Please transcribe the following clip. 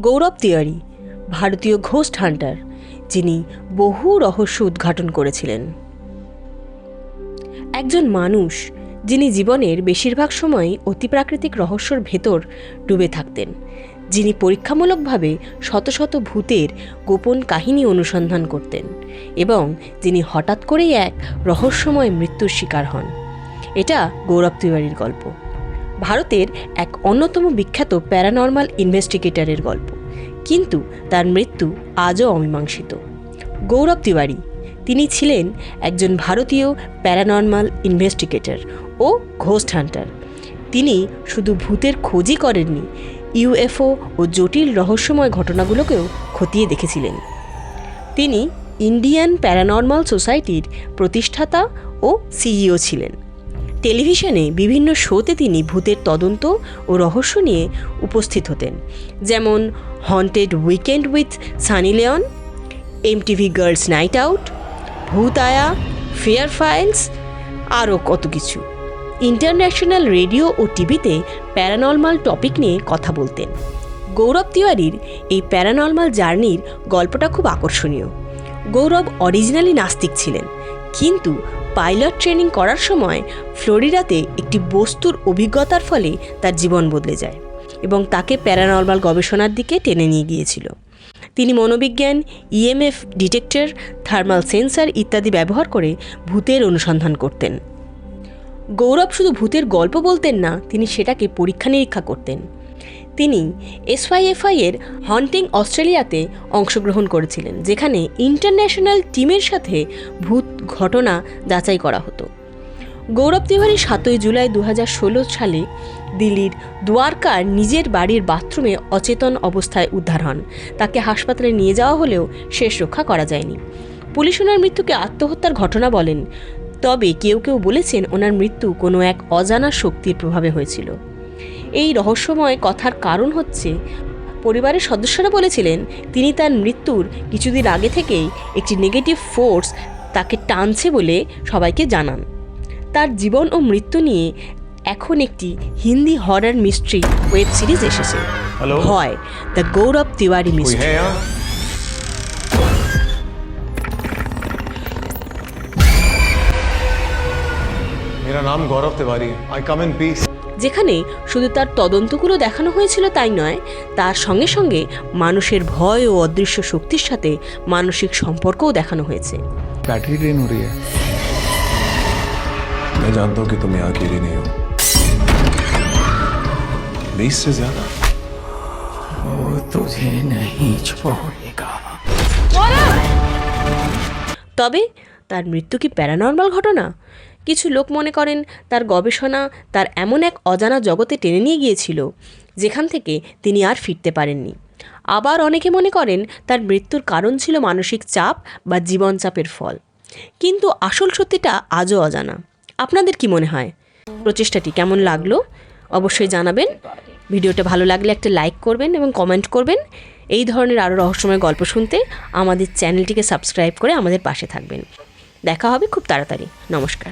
গৌরব তিওয়ারি ভারতীয় ghost Hunter, যিনি বহু রহস্য উদ্ঘাটন করেছিলেন। একজন মানুষ যিনি জীবনের বেশিরভাগ সময় অতিপ্রাকৃতিক রহস্যর ভেতর ডুবে থাকতেন, যিনি পরীক্ষামূলকভাবে শত শত ভূতের গোপন কাহিনী অনুসন্ধান করতেন এবং যিনি হঠাৎ করেই এক রহস্যময় মৃত্যুর শিকার হন। এটা গৌরব তিওয়ারির গল্প, ভারতের এক অন্যতম বিখ্যাত প্যারানর্মাল ইনভেস্টিগেটরের গল্প, কিন্তু তার মৃত্যু আজও অমীমাংসিত। গৌরব তিওয়ারি তিনি ছিলেন একজন ভারতীয় প্যারানর্মাল ইনভেস্টিগেটর ও ঘোস্ট হান্টার। তিনি শুধু ভূতের খোঁজই করেননি, ইউএফও ও জটিল রহস্যময় ঘটনাগুলোকেও খতিয়ে দেখেছিলেন। তিনি ইন্ডিয়ান প্যারানর্মাল সোসাইটির প্রতিষ্ঠাতা ও সিইও ছিলেন। টেলিভিশনে বিভিন্ন শোতে তিনি ভূতের তদন্ত ও রহস্য নিয়ে উপস্থিত হতেন, যেমন haunted weekend with Sunny Leone, MTV girls night out, Bhoot Aaya, fair files, আরও কত কিছু। ইন্টারন্যাশনাল রেডিও ও টিভিতে প্যারানর্মাল টপিক নিয়ে কথা বলতেন। গৌরব তিওয়ারির এই প্যারানর্মাল জার্নির গল্পটা খুব আকর্ষণীয়। গৌরব অরিজিনালি নাস্তিক ছিলেন, কিন্তু পাইলট ট্রেনিং করার সময় ফ্লোরিডাতে একটি বস্তুর অভিজ্ঞতার ফলে তার জীবন বদলে যায় এবং তাকে প্যারানর্মাল গবেষণার দিকে টেনে নিয়ে গিয়েছিল। তিনি মনোবিজ্ঞান, ইএমএফ ডিটেক্টর, থার্মাল সেন্সার ইত্যাদি ব্যবহার করে ভূতের অনুসন্ধান করতেন। গৌরব শুধু ভূতের গল্প বলতেন না, তিনি সেটাকে পরীক্ষা নিরীক্ষা করতেন। তিনি SYFI এর হন্টিং অস্ট্রেলিয়াতে অংশগ্রহণ করেছিলেন, যেখানে ইন্টারন্যাশনাল টিমের সাথে ভূত ঘটনা যাচাই করা হতো। গৌরব তিওয়ারি 7 জুলাই 2016 সালে দিল্লির দ্বারকার নিজের বাড়ির বাথরুমে অচেতন অবস্থায় উদ্ধার হন। তাকে হাসপাতালে নিয়ে যাওয়া হলেও শেষ রক্ষা করা যায়নি। পুলিশ ওনার মৃত্যুকে আত্মহত্যার ঘটনা বলেন, তবে কেউ কেউ বলেছেন ওনার মৃত্যু কোনো এক অজানা শক্তির প্রভাবে হয়েছিল। এই রহস্যময় কথার কারণ হচ্ছে, পরিবারের সদস্যরা বলেছিলেন তিনি তার মৃত্যুর কিছুদিন আগে থেকেই একটি নেগেটিভ ফোর্স তাকে টানছে বলে সবাইকে জানান। তার জীবন ও মৃত্যু নিয়ে এখন একটি Hindi horror mystery web series এসেছে, ভয়, দ্য গৌরব তিওয়ারি মিস্ট্রি। मेरा नाम गौरव Tiwari, I come in peace। যেখানে শুধু তার তদন্তগুলো দেখানো হয়েছিল তাই নয়, তার সঙ্গে সঙ্গে মানুষের ভয় ও অদৃশ্য শক্তির সাথে মানসিক সম্পর্কও দেখানো হয়েছে। बैटरी ड्रेन हो रही है। मैं जानता हूँ कि तुम यहाँ अकेली नहीं हो। 20 से ज्यादा। वो तुझे नहीं छोड़ेगा। তবে তার মৃত্যু কি প্যারানর্মাল ঘটনা? কিছু লোক মনে করেন তার গবেষণা তার এমন এক অজানা জগতে টেনে নিয়ে গিয়েছিল যেখান থেকে তিনি আর ফিরতে পারেননি। আবার অনেকে মনে করেন তার মৃত্যুর কারণ ছিল মানসিক চাপ বা জীবন চাপের ফল। কিন্তু আসল সত্যিটা আজও অজানা। আপনাদের কি মনে হয়? প্রচেষ্টাটি কেমন লাগলো অবশ্যই জানাবেন। ভিডিওটা ভালো লাগলে একটা লাইক করবেন এবং কমেন্ট করবেন। এই ধরনের আরও রহস্যময় গল্প শুনতে আমাদের চ্যানেলটিকে সাবস্ক্রাইব করে আমাদের পাশে থাকবেন। দেখা হবে খুব তাড়াতাড়ি। নমস্কার।